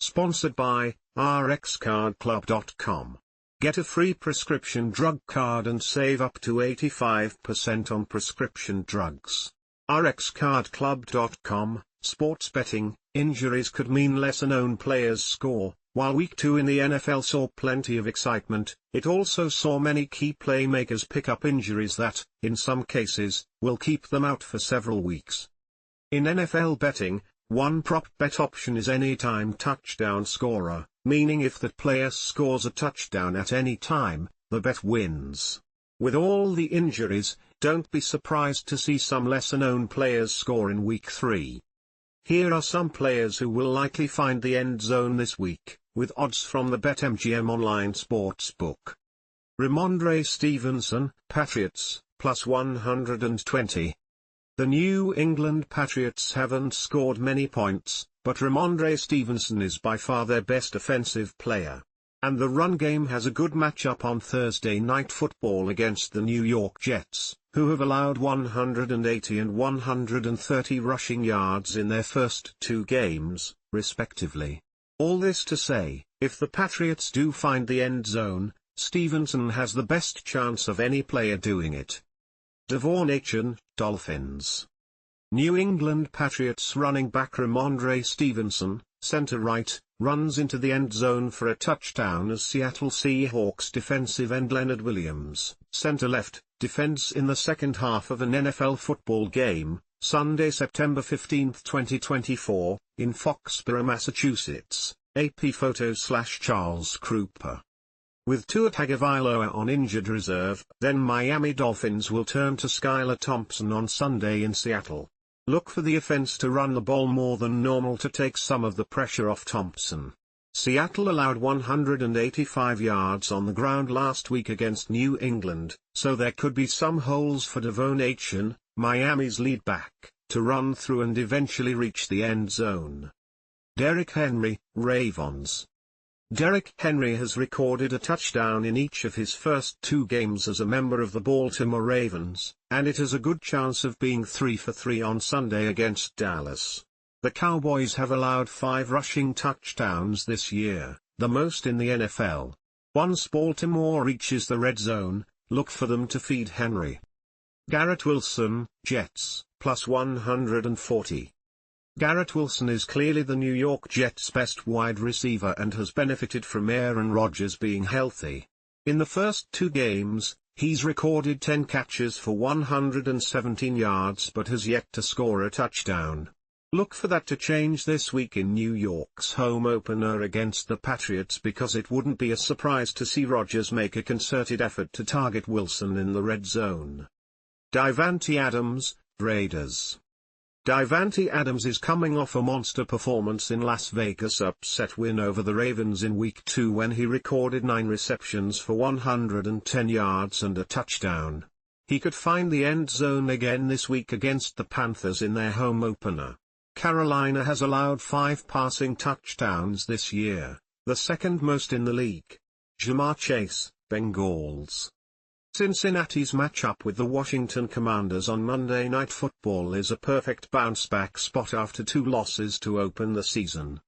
Sponsored by RxCardClub.com. Get a free prescription drug card and save up to 85% on prescription drugs. RxCardClub.com. Sports betting: injuries could mean lesser known players score. While Week 2 in the NFL saw plenty of excitement, it also saw many key playmakers pick up injuries that, in some cases, will keep them out for several weeks. In NFL betting, one prop bet option is anytime touchdown scorer, meaning if that player scores a touchdown at any time, the bet wins. With all the injuries, don't be surprised to see some lesser-known players score in Week 3. Here are some players who will likely find the end zone this week, with odds from the BetMGM online sportsbook. Rhamondre Stevenson Patriots, plus 120. The New England Patriots haven't scored many points, but Rhamondre Stevenson is by far their best offensive player. And the run game has a good matchup on Thursday Night Football against the New York Jets, who have allowed 180 and 130 rushing yards in their first 2 games, respectively. All this to say, if the Patriots do find the end zone, Stevenson has the best chance of any player doing it. DeVone Achane, Dolphins. New England Patriots running back Rhamondre Stevenson, center-right, runs into the end zone for a touchdown as Seattle Seahawks defensive end Leonard Williams, center-left, defends in the second half of an NFL football game, Sunday, September 15, 2024, in Foxborough, Massachusetts, AP PhotoCharles Krupa. With Tua Tagovailoa on injured reserve, then Miami Dolphins will turn to Skylar Thompson on Sunday in Seattle. Look for the offense to run the ball more than normal to take some of the pressure off Thompson. Seattle allowed 185 yards on the ground last week against New England, so there could be some holes for DeVone Achane, Miami's lead back, to run through and eventually reach the end zone. Derrick Henry, Ravens. Derrick Henry has recorded a touchdown in each of his first 2 games as a member of the Baltimore Ravens, and it has a good chance of being 3 for 3 on Sunday against Dallas. The Cowboys have allowed 5 rushing touchdowns this year, the most in the NFL. Once Baltimore reaches the red zone, look for them to feed Henry. Garrett Wilson, Jets, plus 140. Garrett Wilson is clearly the New York Jets' best wide receiver and has benefited from Aaron Rodgers being healthy. In the first 2 games, he's recorded 10 catches for 117 yards but has yet to score a touchdown. Look for that to change this week in New York's home opener against the Patriots, because it wouldn't be a surprise to see Rodgers make a concerted effort to target Wilson in the red zone. Davante Adams, Raiders. Davante Adams is coming off a monster performance in Las Vegas' upset win over the Ravens in Week 2 when he recorded 9 receptions for 110 yards and a touchdown. He could find the end zone again this week against the Panthers in their home opener. Carolina has allowed 5 passing touchdowns this year, the second most in the league. JaMarr Chase, Bengals. Cincinnati's matchup with the Washington Commanders on Monday Night Football is a perfect bounce-back spot after 2 losses to open the season.